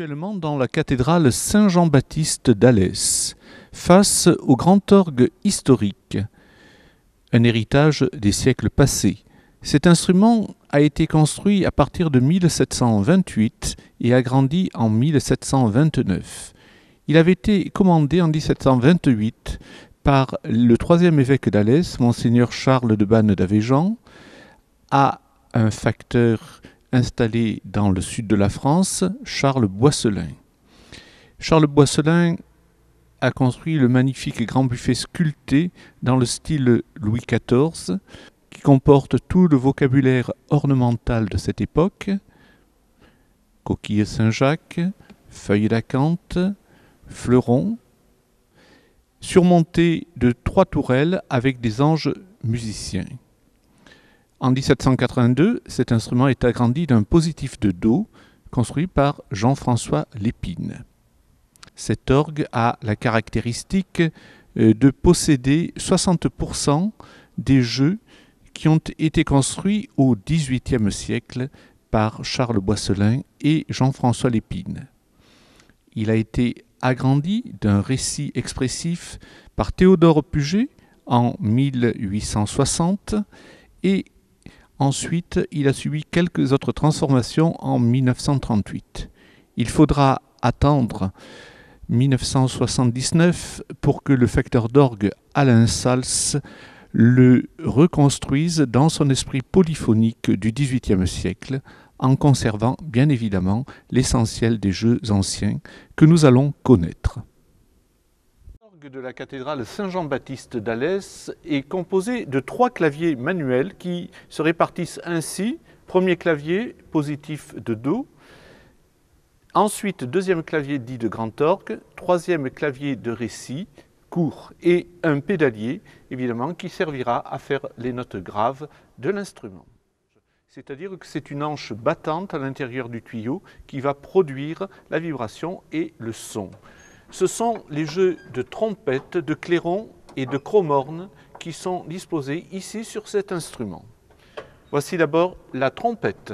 actuellement dans la cathédrale Saint-Jean-Baptiste d'Alès, face au grand orgue historique, un héritage des siècles passés. Cet instrument a été construit à partir de 1728 et agrandi en 1729. Il avait été commandé en 1728 par le troisième évêque d'Alès, Monseigneur Charles de Banne d'Avéjan, à un facteur installé dans le sud de la France, Charles Boisselin. Charles Boisselin a construit le magnifique grand buffet sculpté dans le style Louis XIV, qui comporte tout le vocabulaire ornemental de cette époque: coquille Saint-Jacques, feuilles d'acanthe, fleurons, surmonté de 3 tourelles avec des anges musiciens. En 1782, cet instrument est agrandi d'un positif de Do construit par Jean-François Lépine. Cet orgue a la caractéristique de posséder 60% des jeux qui ont été construits au XVIIIe siècle par Charles Boisselin et Jean-François Lépine. Il a été agrandi d'un récit expressif par Théodore Puget en 1860 et ensuite, il a subi quelques autres transformations en 1938. Il faudra attendre 1979 pour que le facteur d'orgue Alain Sals le reconstruise dans son esprit polyphonique du XVIIIe siècle, en conservant bien évidemment l'essentiel des jeux anciens que nous allons connaître. L'orgue de la cathédrale Saint-Jean-Baptiste d'Alès est composé de 3 claviers manuels qui se répartissent ainsi: premier clavier positif de Do, ensuite deuxième clavier dit de grand orgue, troisième clavier de récit court et un pédalier évidemment qui servira à faire les notes graves de l'instrument. C'est-à-dire que c'est une anche battante à l'intérieur du tuyau qui va produire la vibration et le son. Ce sont les jeux de trompette, de clairon et de chromorne qui sont disposés ici sur cet instrument. Voici d'abord la trompette.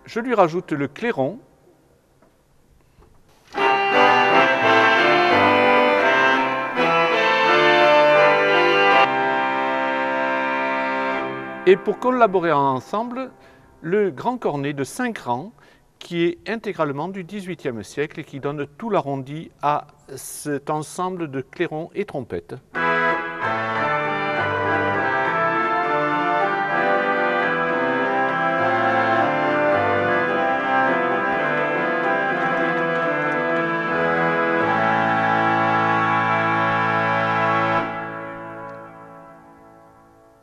Je lui rajoute le clairon. Et pour collaborer ensemble, le grand cornet de 5 rangs qui est intégralement du XVIIIe siècle et qui donne tout l'arrondi à cet ensemble de clairons et trompettes.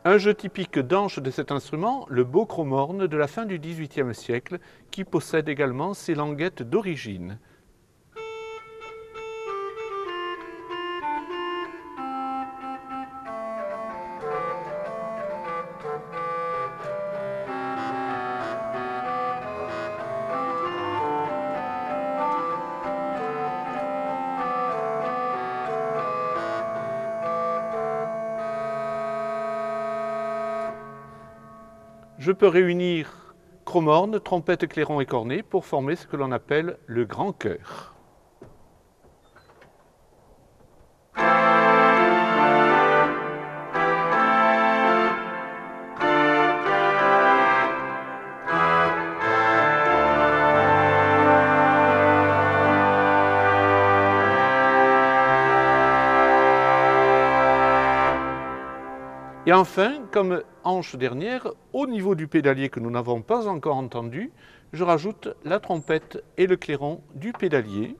Un jeu typique d'anche de cet instrument, le beau chromorne de la fin du XVIIIe siècle, qui possède également ses languettes d'origine. Je peux réunir chromorne, trompette, clairon et cornet pour former ce que l'on appelle le grand chœur. Et enfin, comme hanche dernière, au niveau du pédalier que nous n'avons pas encore entendu, je rajoute la trompette et le clairon du pédalier.